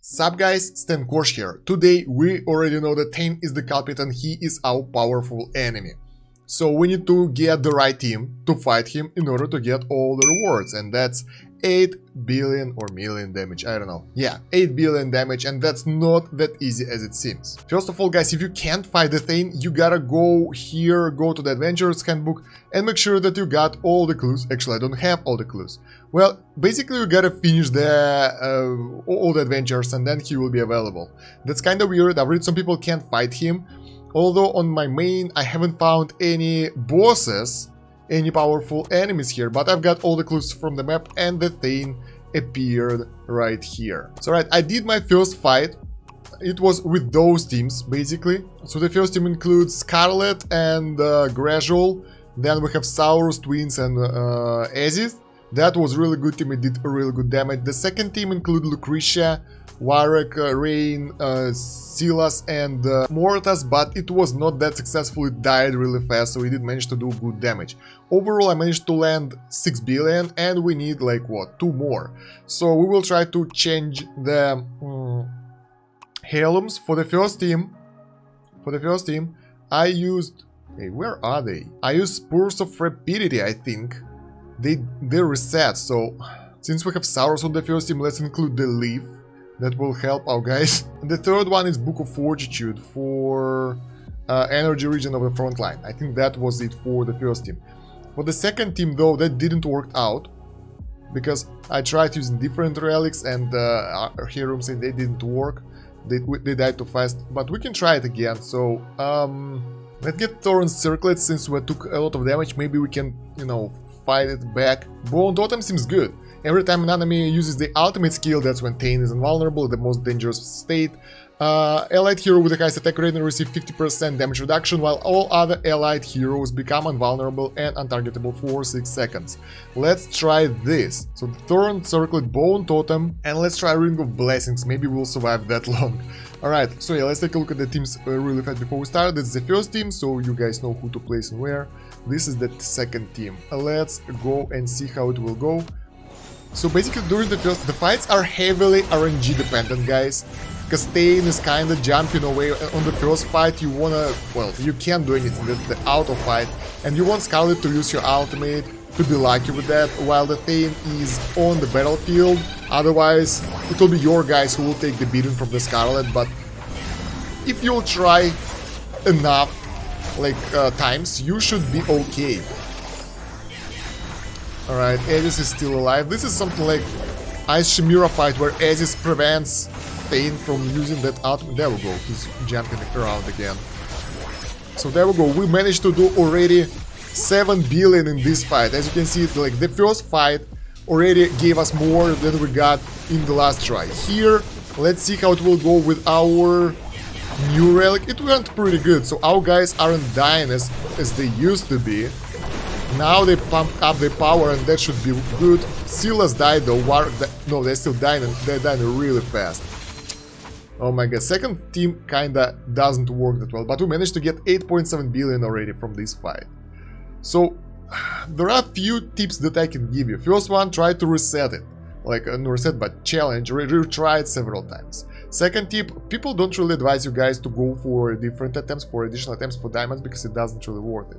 Sup guys, Kosh here. Today we already know that Thane is the culprit and he is our powerful enemy. So we need to get the right team to fight him in order to get all the rewards, and that's 8 billion or million damage, I don't know. Yeah, 8 billion damage, and that's not that easy as it seems. First of all guys, if you can't fight the Thane, you gotta go here, go to the Adventurer's Handbook and make sure that you got all the clues. Actually, I don't have all the clues. Well, basically you gotta finish all the adventures and then he will be available. That's kinda weird. I've read some people can't fight him. Although on my main I haven't found any bosses, any powerful enemies here, but I've got all the clues from the map and the Thane appeared right here. So right, I did my first fight. It was with those teams basically. So the first team includes Scarlet and Gradual. Then we have Saurus, Twins and Aziz. That was really good team, it did really good damage. The second team included Lucretia, Warwick, Rain, Silas and Mortas, but it was not that successful, it died really fast, so we did manage to do good damage. Overall I managed to land 6 billion and we need like what, 2 more. So we will try to change the Heirlooms. For the first team, I used... Hey, where are they? I used Spurs of Rapidity, I think. They reset, so since we have Saurus on the first team, let's include the Leaf. That will help our guys. And the third one is Book of Fortitude for energy region of the front line. I think that was it for the first team. For the second team though, that didn't work out because I tried using different relics and Heirlooms and they didn't work. They died too fast, but we can try it again. So let's get Thorn Circlet since we took a lot of damage. Maybe we can, you know, fight it back. Bone Totem seems good. Every time an enemy uses the ultimate skill, that's when Thane is invulnerable, the most dangerous state. Allied hero with the highest attack rate receive 50% damage reduction, while all other allied heroes become invulnerable and untargetable for 6 seconds. Let's try this. So Thorn Circlet, Bone Totem, and let's try Ring of Blessings. Maybe we'll survive that long. Alright, so yeah, let's take a look at the teams really fast before we start. This is the first team, so you guys know who to place and where. This is the second team. Let's go and see how it will go. So basically during the fights are heavily RNG dependent, guys, because Thane is kinda jumping away. On the first fight you wanna, well, you can't do anything, that's the auto fight, and you want Scarlet to use your ultimate to be lucky with that, while the Thane is on the battlefield. Otherwise it will be your guys who will take the beating from the Scarlet, but if you'll try enough times, you should be okay. Alright, Aziz is still alive. This is something like Ice Chimera fight where Aziz prevents Thane from using that ultimate. There we go, he's jumping around again. So there we go, we managed to do already 7 billion in this fight. As you can see, like the first fight already gave us more than we got in the last try. Here, let's see how it will go with our new relic. It went pretty good, so our guys aren't dying as they used to be. Now they pumped up their power and that should be good. Silas died though, no, they're still dying and they're dying really fast. Oh my god, second team kinda doesn't work that well, but we managed to get 8.7 billion already from this fight. So, there are a few tips that I can give you. First one, try to reset it. Like, no reset, but challenge, retry it several times. Second tip, people don't really advise you guys to go for different attempts, for additional attempts for diamonds, because it doesn't really worth it.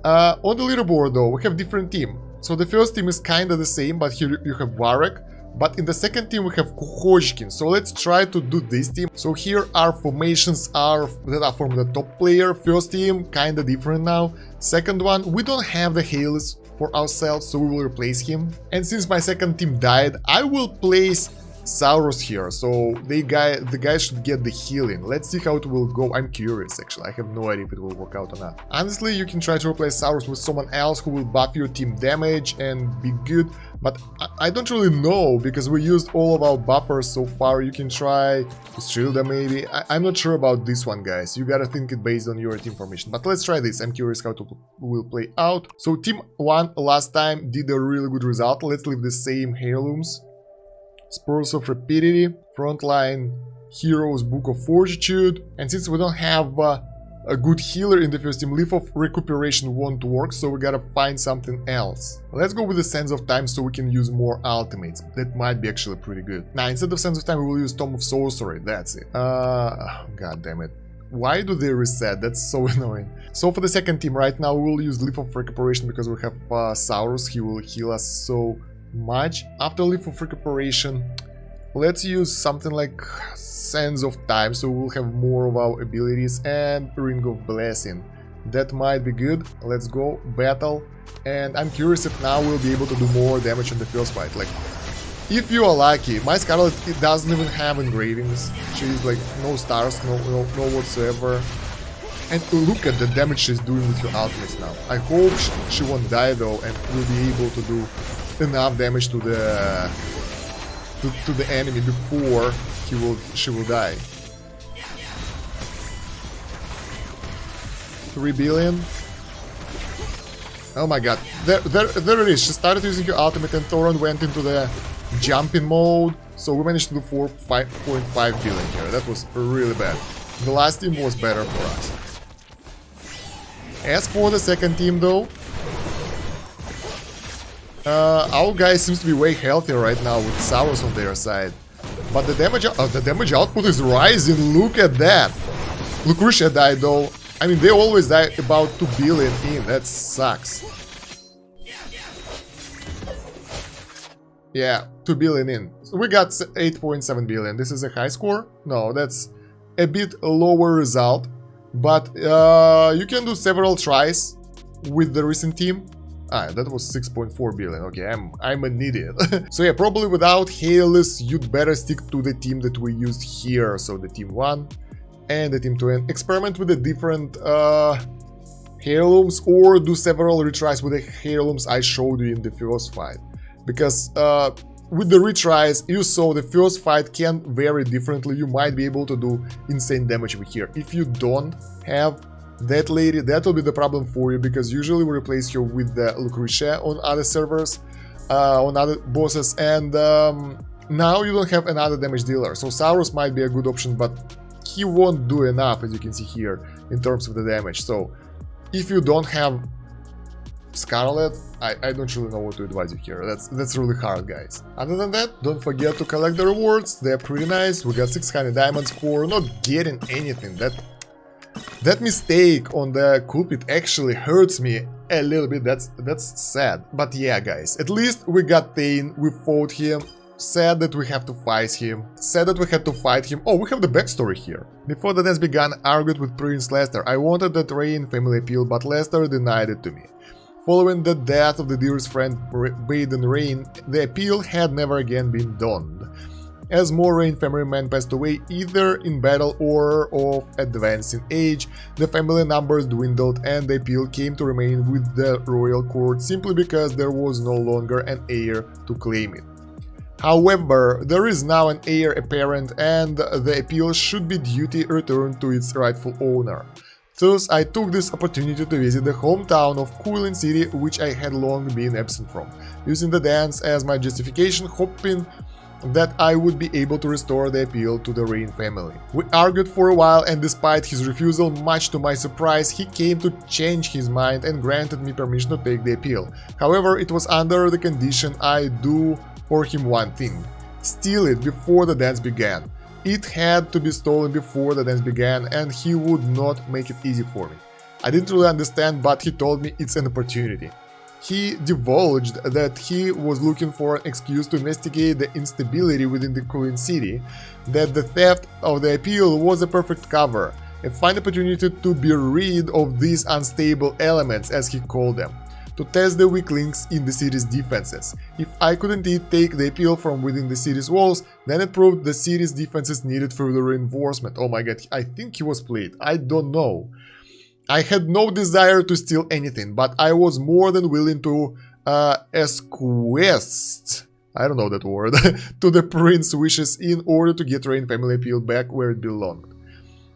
On the leaderboard though, we have different team. So the first team is kinda the same, but here you have Warwick. But in the second team we have Koshkin. So let's try to do this team. So here our formations that are from the top player. First team, kinda different now. Second one, we don't have the Heirlooms for ourselves, so we will replace him. And since my second team died, I will place Saurus here, so the guy should get the healing. Let's see how it will go. I'm curious actually, I have no idea if it will work out or not. Honestly, you can try to replace Saurus with someone else who will buff your team damage and be good, but I don't really know because we used all of our buffers so far. You can try Strilda maybe. I'm not sure about this one, guys. You gotta think it based on your team formation, but let's try this. I'm curious how it will play out. So team 1 last time did a really good result. Let's leave the same Heirlooms. Spurs of Rapidity, Frontline Heroes, Book of Fortitude, and since we don't have a good healer in the first team. Leaf of Recuperation won't work, so we gotta find something else. Let's go with the Sense of Time so we can use more ultimates. That might be actually pretty good. Now, instead of Sense of Time, we will use Tome of Sorcery. That's it. God damn it. Why do they reset? That's so annoying. So for the second team right now, we will use Leaf of Recuperation because we have Saurus. He will heal us so much. After Leaf of Recuperation, let's use something like Sense of Time, so we'll have more of our abilities, and Ring of Blessing. That might be good. Let's go. Battle. And I'm curious if now we'll be able to do more damage in the first fight. Like, if you are lucky, my Scarlet, it doesn't even have engravings. She's like no stars, no whatsoever. And look at the damage she's doing with her ultimates now. I hope she won't die though, and will be able to do enough damage to the enemy before she will die. 3 billion. Oh my god, there it is. She started using her ultimate and Thoron went into the jumping mode, so we managed to do 4.5 billion here. That was really bad. The last team was better for us. As for the second team though, our guy seems to be way healthier right now with Saurus on their side. But the damage output is rising, look at that! Lucretia died though. I mean, they always die about 2 billion in, that sucks. Yeah, 2 billion in. So we got 8.7 billion. This is a high score? No, that's a bit lower result. But you can do several tries with the recent team. That was 6.4 billion. Okay, I'm an idiot. So yeah, probably without Heirlooms, you'd better stick to the team that we used here. So the team 1 and the team 2. And experiment with the different Heirlooms, or do several retries with the Heirlooms I showed you in the first fight. Because with the retries, you saw the first fight can vary differently. You might be able to do insane damage with here. If you don't have that lady, that will be the problem for you, because usually we replace her with the Lucretia on other servers, on other bosses, and now you don't have another damage dealer. So Saurus might be a good option, but he won't do enough, as you can see here, in terms of the damage. So if you don't have Scarlet, I don't really know what to advise you here. That's really hard, guys. Other than that, don't forget to collect the rewards. They're pretty nice. We got 600 diamonds for not getting anything. That mistake on the Culprit actually hurts me a little bit. That's sad. But yeah, guys, at least we got Thane. We fought him. Sad that we have to fight him. Sad that we had to fight him. Oh, we have the backstory here. Before the dance began, I argued with Prince Lester. I wanted that Rain family appeal, but Lester denied it to me. Following the death of the dearest friend Baden Rain, the appeal had never again been donned. As more Rain family men passed away, either in battle or of advancing age, the family numbers dwindled and the appeal came to remain with the royal court simply because there was no longer an heir to claim it. However, there is now an heir apparent and the appeal should be duty returned to its rightful owner. Thus, I took this opportunity to visit the hometown of Kulin City, which I had long been absent from, using the dance as my justification, hoping that I would be able to restore the appeal to the Rain family. We argued for a while, and despite his refusal, much to my surprise, he came to change his mind and granted me permission to take the appeal. However, it was under the condition I do for him one thing: steal it before the dance began. It had to be stolen before the dance began, and he would not make it easy for me. I didn't really understand, but he told me it's an opportunity. He divulged that he was looking for an excuse to investigate the instability within the Kulin city, that the theft of the appeal was a perfect cover, a fine opportunity to be rid of these unstable elements, as he called them, to test the weak links in the city's defenses. If I could indeed take the appeal from within the city's walls, then it proved the city's defenses needed further reinforcement. Oh my god, I think he was played. I don't know. I had no desire to steal anything, but I was more than willing to esquest, I don't know that word, to the prince's wishes in order to get Rain family appeal back where it belonged.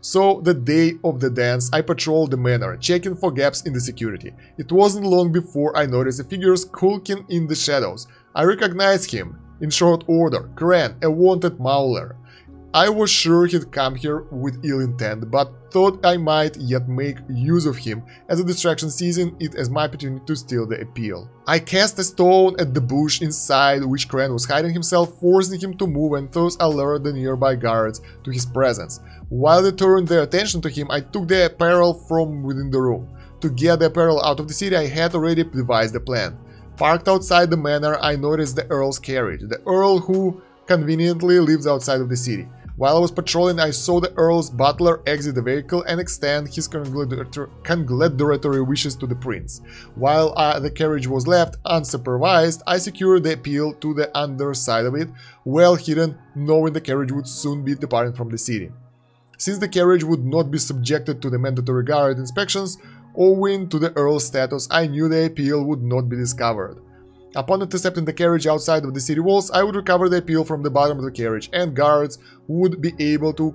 So, the day of the dance, I patrolled the manor, checking for gaps in the security. It wasn't long before I noticed a figure skulking in the shadows. I recognized him in short order: Kren, a wanted mauler. I was sure he'd come here with ill intent, but thought I might yet make use of him as a distraction, seizing it as my opportunity to steal the appeal. I cast a stone at the bush inside which Kran was hiding himself, forcing him to move and thus alert the nearby guards to his presence. While they turned their attention to him, I took the apparel from within the room. To get the apparel out of the city, I had already devised a plan. Parked outside the manor, I noticed the Earl's carriage, the Earl who conveniently lives outside of the city. While I was patrolling, I saw the Earl's butler exit the vehicle and extend his congratulatory wishes to the prince. While the carriage was left unsupervised, I secured the appeal to the underside of it, well hidden, knowing the carriage would soon be departing from the city. Since the carriage would not be subjected to the mandatory guard inspections, owing to the Earl's status, I knew the appeal would not be discovered. Upon intercepting the carriage outside of the city walls, I would recover the appeal from the bottom of the carriage, and guards would be able to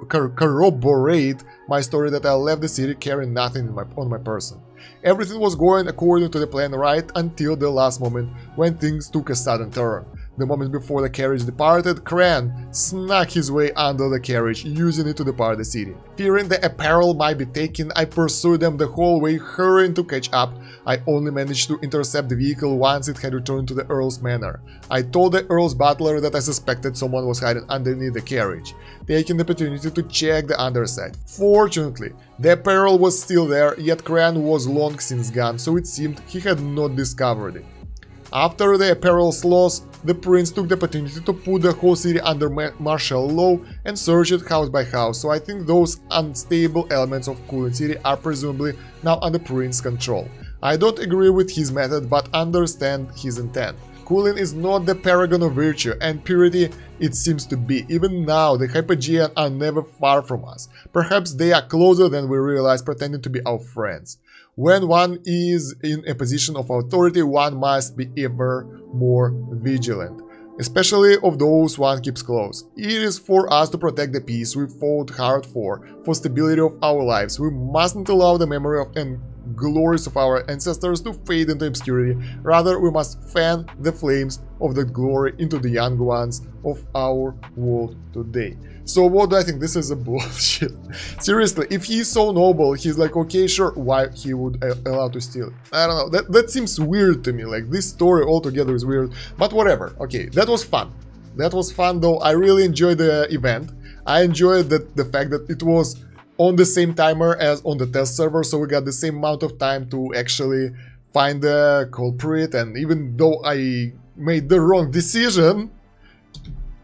corroborate my story that I left the city carrying nothing on my person. Everything was going according to the plan right until the last moment, when things took a sudden turn. The moment before the carriage departed, Kran snuck his way under the carriage, using it to depart the city. Fearing the apparel might be taken, I pursued them the whole way, hurrying to catch up. I only managed to intercept the vehicle once it had returned to the Earl's manor. I told the Earl's butler that I suspected someone was hiding underneath the carriage, taking the opportunity to check the underside. Fortunately, the apparel was still there, yet Kran was long since gone, so it seemed he had not discovered it. After the apparel's loss, the prince took the opportunity to put the whole city under martial law and search it house by house, so I think those unstable elements of Kulin city are presumably now under prince's control. I don't agree with his method, but understand his intent. Kulin is not the paragon of virtue and purity it seems to be. Even now, the Hypogean are never far from us. Perhaps they are closer than we realize, pretending to be our friends. When one is in a position of authority, one must be ever more vigilant, especially of those one keeps close. It is for us to protect the peace we fought hard for stability of our lives. We mustn't allow the memory of and glories of our ancestors to fade into obscurity. Rather, we must fan the flames of that glory into the young ones of our world today. So what do I think? This is a bullshit. Seriously, if he's so noble, he's like, okay, sure, why he would allow to steal it? I don't know, that seems weird to me, like this story altogether is weird, but whatever. Okay, that was fun. That was fun though, I really enjoyed the event. I enjoyed the fact that it was on the same timer as on the test server, so we got the same amount of time to actually find the culprit, and even though I made the wrong decision,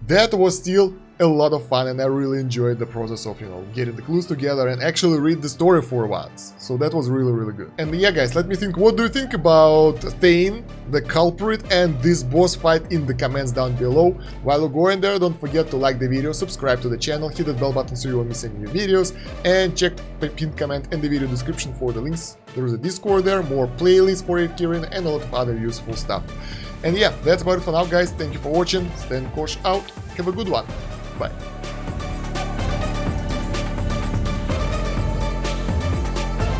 that was still a lot of fun, and I really enjoyed the process of, you know, getting the clues together and actually read the story for once. So that was really good. And yeah guys, let me think, what do you think about Thane, the culprit, and this boss fight in the comments down below. While you're going there, don't forget to like the video, subscribe to the channel, hit that bell button so you won't miss any new videos, and check the pinned comment in the video description for the links. There is a Discord there, more playlists for AFK Arena, and a lot of other useful stuff. And yeah, that's about it for now guys, thank you for watching, Stan Kosh out, have a good one. Bye.